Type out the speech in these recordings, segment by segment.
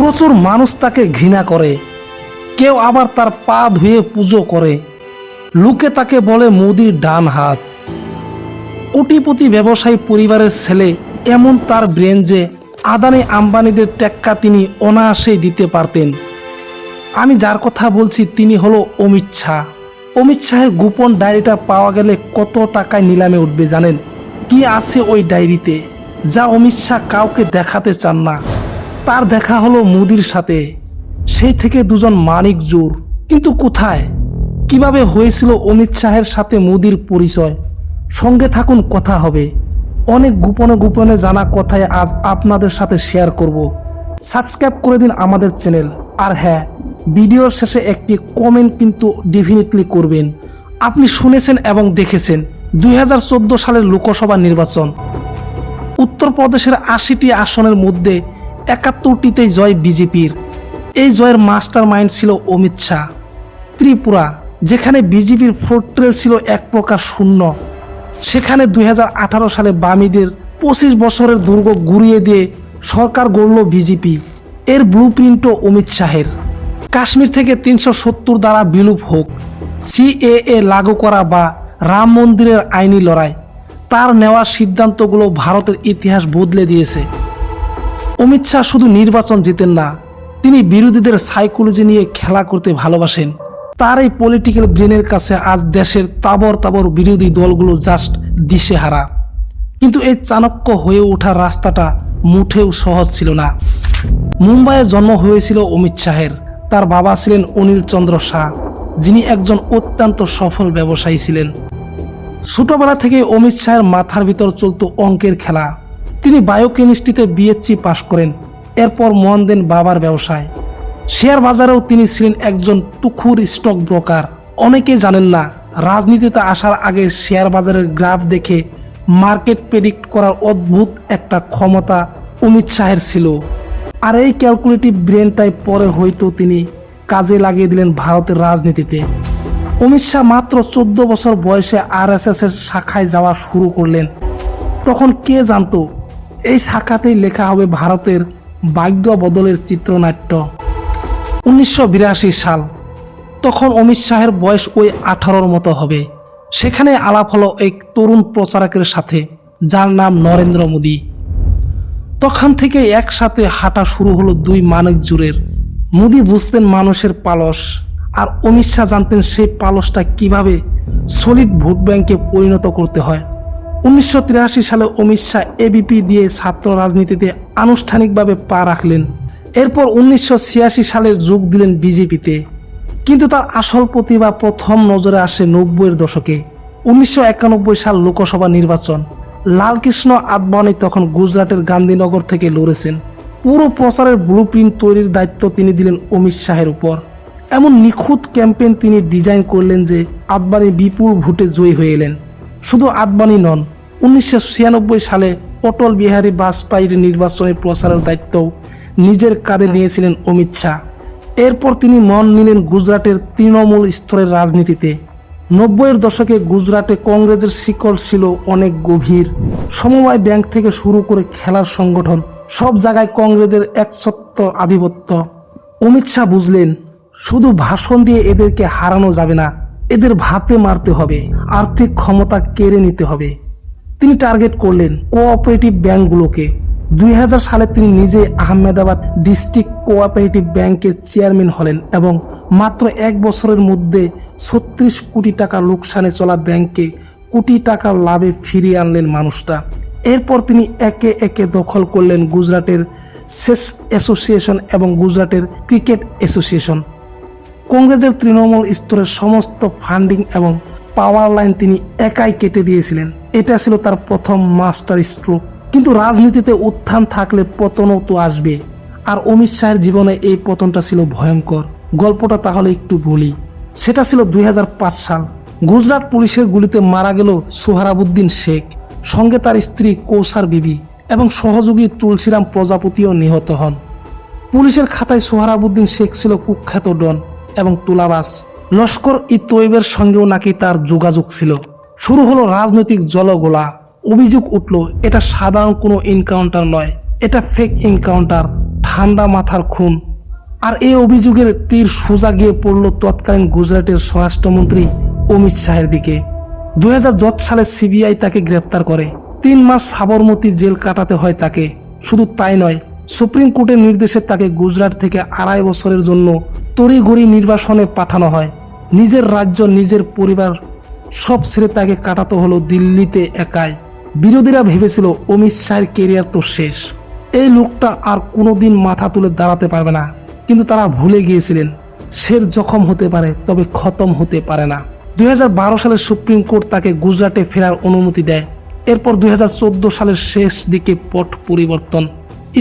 প্রচুর মানুষ তাকে ঘৃণা করে, কেউ আবার তার পা ধুয়ে পুজো করে। লোকে তাকে বলে মোদির ডান হাত। কোটিপতি ব্যবসায়ী পরিবারের ছেলে, এমন তার ব্রেন যে আদানি আম্বানিদের টেক্কা তিনি অনায়াসেই দিতে পারতেন। আমি যার কথা বলছি তিনি হলো অমিত শাহ। অমিত শাহের গোপন ডায়েরিটা পাওয়া গেলে কত টাকায় নিলামে উঠবে জানেন? কি আছে ওই ডায়েরিতে যা অমিত শাহ কাউকে দেখাতে চান না? তার দেখা হলো মোদির সাথে, সেই থেকে দুজন মানিক জোর। কিন্তু কোথায়, কিভাবে হয়েছিল অমিত শাহের সাথে মোদির পরিচয়? সঙ্গে থাকুন, কথা হবে। অনেক গোপনে গোপনে জানা কথায় আজ আপনাদের সাথে শেয়ার করব। সাবস্ক্রাইব করে দিন আমাদের চ্যানেল। আর হ্যাঁ, ভিডিওর শেষে একটি কমেন্ট কিন্তু ডেফিনেটলি করবেন। আপনি শুনেছেন এবং দেখেছেন 2014 সালের লোকসভা নির্বাচন। উত্তরপ্রদেশের 80টি আসনের মধ্যে 71টিতেই জয় বিজেপির। এই জয়ের মাস্টার মাইন্ড ছিল অমিত শাহ। ত্রিপুরা, যেখানে বিজেপির ফোর্ট্রেল ছিল এক প্রকার শূন্য, সেখানে 2018 সালে বামীদের 25 বছরের দুর্গ গুড়িয়ে দিয়ে সরকার গড়ল বিজেপি। এর ব্লুপ্রিন্টও অমিত শাহের। কাশ্মীর থেকে 370 দ্বারা বিলুপ হোক, সিএএ লাগু করা বা রাম মন্দিরের আইনি লড়াই, তার নেওয়া সিদ্ধান্তগুলো ভারতের ইতিহাস বদলে দিয়েছে। অমিত শাহ শুধু নির্বাচন জিতেন না, তিনি বিরোধীদের সাইকোলজি নিয়ে খেলা করতে ভালোবাসেন। তার এই পলিটিক্যাল ব্রেনের কাছে আজ দেশের তাবর তাবর বিরোধী দলগুলো জাস্ট দিশেহারা। কিন্তু এই চাণক্য হয়ে ওঠার রাস্তাটা মুঠেও সহজ ছিল না। মুম্বাইয়ে জন্ম হয়েছিল অমিত শাহের। তার বাবা ছিলেন অনিল চন্দ্র শাহ, যিনি একজন অত্যন্ত সফল ব্যবসায়ী ছিলেন। ছোটবেলা থেকে অমিত শাহের মাথার ভিতর চলত অঙ্কের খেলা। তিনি বায়োকেমিস্ট্রিতে বিএসসি পাশ করেন। এরপর মন দেন বাবার ব্যবসায়। শেয়ার বাজারেও তিনি ছিলেন একজন তুখুর স্টক ব্রোকার। অনেকে জানেন না, রাজনীতিতে আসার আগে শেয়ার বাজারের গ্রাফ দেখে মার্কেট প্রেডিক্ট করার অদ্ভুত একটা ক্ষমতা অমিত শাহের ছিল। আর এই ক্যালকুলেটিভ ব্রেনটাই পরে হয়তো তিনি কাজে লাগিয়ে দিলেন ভারতের রাজনীতিতে। অমিত শাহ মাত্র 14 বছর বয়সে আরএসএস এর শাখায় যাওয়া শুরু করলেন। তখন কে জানতো এই শাখাতেই লেখা হবে ভারতের ভাগ্য বদলের চিত্রনাট্য। 1982 সাল, তখন অমিত শাহের বয়স ওই 18-র মতো হবে। সেখানে আলাপ হলো এক তরুণ প্রচারকের সাথে, যার নাম নরেন্দ্র মোদী। তখন থেকে একসাথে হাঁটা শুরু হলো দুই মানিক জোরের। মোদী বুঝতেন মানুষের পালস, আর অমিত শাহ জানতেন সেই পালসটা কিভাবে সলিড ভোট ব্যাংকে পরিণত করতে হয়। 1983 সালে অমিত শাহ এবিপি দিয়ে ছাত্র রাজনীতিতে আনুষ্ঠানিকভাবে পা রাখলেন। এরপর 1986 সালে যোগ দিলেন বিজেপিতে। কিন্তু তার আসল প্রতিভা প্রথম নজরে আসে 90-এর দশকে। 1991 সাল লোকসভা নির্বাচন। লালকৃষ্ণ আদবানি তখন গুজরাটের গান্ধীনগর থেকে লড়েছেন। পুরো প্রচারের ব্লুপ্রিন্ট তৈরির দায়িত্ব তিনি দিলেন অমিত শাহের উপর। এমন নিখুঁত ক্যাম্পেইন তিনি ডিজাইন করলেন যে আদবানি বিপুল ভোটে জয়ী হয়ে এলেন। শুধু আদবানি নন, 1996 সালে অটল বিহারী বাজপেয়ীর নির্বাচনের প্রচারের দায়িত্বও নিজের কাঁধে নিয়েছিলেন অমিত শাহ। এরপর তিনি মন নিলেন গুজরাটের তৃণমূল স্তরের রাজনীতিতে। 90-এর দশকে গুজরাটে কংগ্রেসের শিকড় ছিল অনেক গভীর। সমবায় ব্যাংক থেকে শুরু করে খেলার সংগঠন, সব জায়গায় কংগ্রেসের একচ্ছত্র আধিপত্য। অমিত শাহ বুঝলেন, শুধু ভাষণ দিয়ে এদেরকে হারানো যাবে না, এদের ভাতে মারতে হবে, আর্থিক ক্ষমতা কেড়ে নিতে হবে। তিনি টার্গেট করলেন কোঅপারেটিভ ব্যাংকগুলোকে। 2000 সালে তিনি নিজে আহমেদাবাদ ডিস্ট্রিক্ট কোঅপারেটিভ ব্যাংকের চেয়ারম্যান হলেন এবং মাত্র 1 বছরের মধ্যে 36 কোটি টাকা লোকসানে চলা ব্যাংকে কোটি টাকার লাভে ফিরিয়ে আনলেন মানুষটা। এরপর তিনি একে একে দখল করলেন গুজরাটের চেস অ্যাসোসিয়েশন এবং গুজরাটের ক্রিকেট অ্যাসোসিয়েশন। কংগ্রেসের তৃণমূল স্তরের সমস্ত ফান্ডিং এবং পাওয়ার লাইন তিনি একাই কেটে দিয়েছিলেন। এটা ছিল তার প্রথম মাস্টার স্ট্রোক। কিন্তু রাজনীতিতে উত্থান থাকলে পতনও তো আসবে, আর অমিত শাহের জীবনে এই পতনটা ছিল ভয়ঙ্কর। গল্পটা তাহলে একটু বলি। সেটা ছিল 2005 সাল। গুজরাট পুলিশের গুলিতে মারা গেল সোহরাবুদ্দিন শেখ, সঙ্গে তার স্ত্রী কৌসার বিবি এবং সহযোগী তুলসীরাম প্রজাপতিও নিহত হন। পুলিশের খাতায় সোহরাবুদ্দিন শেখ ছিল কুখ্যাত ডন এবং তুলাবাস। লস্কর-ই-তৈয়বার সঙ্গেও নাকি তার যোগাযোগ ছিল। শুরু হলো রাজনৈতিক জলগোলা। অভিযোগ উঠল, এটা সাধারণ কোনো এনকাউন্টার নয়, এটা ফেক এনকাউন্টার। ঠান্ডা মাথার খুন। আর এই অভিযোগের তীর সোজা গিয়ে পড়ল তৎকালীন গুজরাটের স্বরাষ্ট্রমন্ত্রী অমিত শাহের দিকে। 2010 সালে সিবিআই তাকে গ্রেফতার করে। 3 মাস সাবরমতী জেল কাটাতে হয় তাকে। শুধু তাই নয়, সুপ্রিম কোর্টের নির্দেশে তাকে গুজরাট থেকে 2.5 বছরের জন্য তড়িঘড়ি নির্বাসনে পাঠানো হয়। নিজের রাজ্য, নিজের পরিবার সব ছেড়ে তাকে কাটাতে হলো দিল্লিতে একাই। বিরোধীরা ভেবেছিল অমিত শাহের কেরিয়ার তো শেষ, এই লোকটা আর কোনোদিন মাথা তুলে দাঁড়াতে পারবে না। কিন্তু তারা ভুলে গিয়েছিলেন শের জখম হতে পারে, তবে খতম হতে পারে না। 2012 সালে সুপ্রিম কোর্ট তাকে গুজরাটে ফেরার অনুমতি দেয়। এরপর 2014 সালের শেষ দিকে পট পরিবর্তন।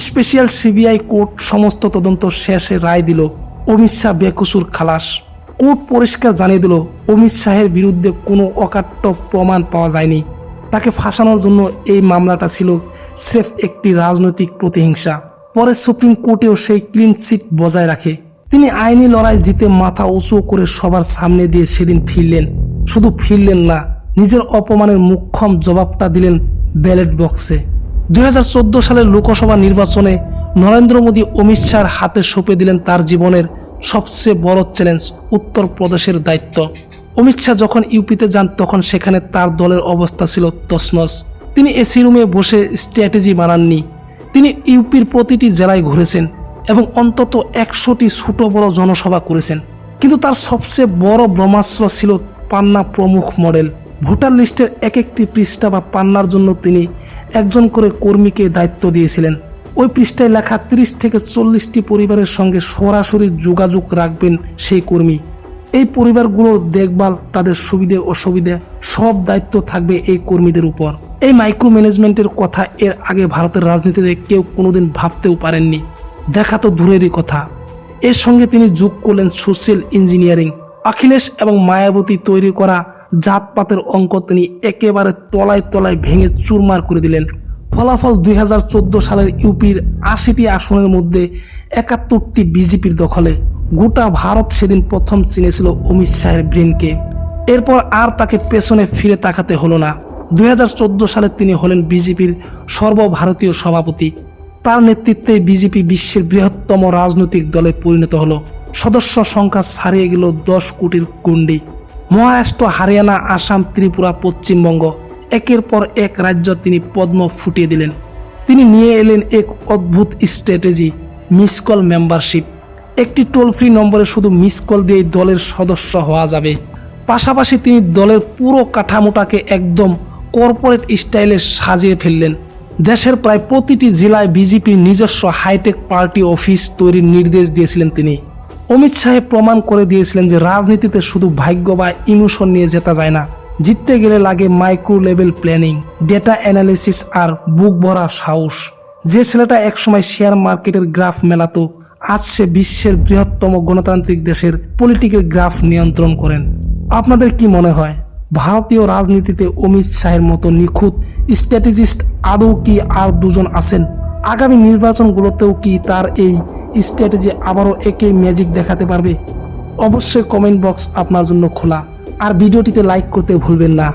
স্পেশাল সিবিআই কোর্ট সমস্ত তদন্ত শেষে রায় দিল অমিত শাহ বেকসুর খালাস। কোর্ট পরিষ্কার জানিয়ে দিল অমিত শাহের বিরুদ্ধে কোনো অকাট্য প্রমাণ পাওয়া যায়নি। তাকে ফাঁসানোর জন্য এই মামলাটা ছিল স্রেফ একটি রাজনৈতিক প্রতিহিংসা। পরে সুপ্রিম কোর্টেও সেই ক্লিন চিট বজায় রাখে। তিনি আইনি লড়াই জিতে মাথা উঁচু করে সবার সামনে দিয়ে সেদিন ফিরলেন। শুধু ফিরলেন না, নিজের অপমানের মুখ্যম জবাবটা দিলেন ব্যালট বক্সে। 2014 সালের লোকসভা নির্বাচনে নরেন্দ্র মোদী অমিত শাহর হাতে সঁপে দিলেন তার জীবনের সবচেয়ে বড় চ্যালেঞ্জ, উত্তরপ্রদেশের দায়িত্ব। অমিত শাহ যখন ইউপিতে যান তখন সেখানে তার দলের অবস্থা ছিল তছনছ। তিনি এসি রুমে বসে স্ট্র্যাটেজি বানাননি। তিনি ইউপির প্রতিটি জেলায় ঘুরেছেন এবং অন্তত 100টি ছোট বড় জনসভা করেছেন। কিন্তু তার সবচেয়ে বড় ব্রহ্মাস্ত্র ছিল পান্না প্রমুখ মডেল। ভোটার লিস্টের এক একটি পৃষ্ঠা বা পান্নার জন্য তিনি একজন করে কর্মীকে দায়িত্ব দিয়েছিলেন। ওই পৃষ্ঠায় লেখা 30 থেকে 40টি পরিবারের সঙ্গে সরাসরি যোগাযোগ রাখবেন সেই কর্মী। এই পরিবারগুলোর দেখভাল, তাদের সুবিধে অসুবিধে সব দায়িত্ব থাকবে এই কর্মীদের উপর। এই মাইক্রো ম্যানেজমেন্টের কথা এর আগে ভারতের রাজনীতিতে কেউ কোনোদিন ভাবতেও পারেননি, দেখা তো দূরেরই কথা। এর সঙ্গে তিনি যোগ করলেন সোশ্যাল ইঞ্জিনিয়ারিং। অখিলেশ এবং মায়াবতী তৈরি করা জাতপাতের অঙ্ক তিনি একেবারে তলায় তলায় ভেঙে চুরমার করে দিলেন। ফলাফল 2014 সালের ইউপির 80টি আসনের মধ্যে 71টি বিজেপির দখলে। গোটা ভারত সেদিন প্রথম চিনেছিল অমিত শাহের ব্রেনকে। এরপর আর তাকে পেছনে ফিরে তাকাতে হলো না। 2014 সালে তিনি হলেন বিজেপির সর্বভারতীয় সভাপতি। তার নেতৃত্বে বিজেপি বিশ্বের বৃহত্তম রাজনৈতিক দলে পরিণত হলো। সদস্য সংখ্যা ছাড়িয়ে গেল 10 কোটির গণ্ডি। মহারাষ্ট্র, হরিয়ানা, আসাম, ত্রিপুরা, পশ্চিমবঙ্গ, একের পর এক রাজ্য তিনি পদ্ম ফুটিয়ে দিলেন। তিনি নিয়ে এলেন এক অদ্ভুত স্ট্র্যাটেজি, মিস কল মেম্বারশিপ। একটি টোল ফ্রি নম্বরে শুধু মিস কল দিয়েই দলের সদস্য হওয়া যাবে। পাশাপাশি তিনি দলের পুরো কাঠামোটাকে একদম কর্পোরেট স্টাইলে সাজিয়ে ফেললেন। দেশের প্রায় প্রতিটি জেলায় বিজেপির নিজস্ব হাইটেক পার্টি অফিস তৈরির নির্দেশ দিয়েছিলেন তিনি। অমিত শাহ প্রমাণ করে দিয়েছিলেন যে রাজনীতিতে শুধু ভাগ্য বা ইমোশন নিয়ে জেতা যায় না, জিততে গেলে লাগে micro level planning, data analysis আর বুক ভরা সাহস। যে ছেলেটা একসময় শেয়ার মার্কেটের গ্রাফ মেলাতো, আজ সে বিশ্বের বৃহত্তম গণতান্ত্রিক দেশের পলিটিক্যাল গ্রাফ নিয়ন্ত্রণ করেন। আপনাদের কি মনে হয়, ভারতীয় রাজনীতিতে অমিত শাহের মতো নিখুঁত স্ট্র্যাটেজিস্ট আদৌ কি আর দুজন আছেন? আগামী নির্বাচনগুলোতেও কি তার এই স্ট্র্যাটেজি আবারও একই ম্যাজিক দেখাতে পারবে? অবশ্যই কমেন্ট বক্স আপনার জন্য খোলা। আর ভিডিওটিতে লাইক করতে ভুলবেন না।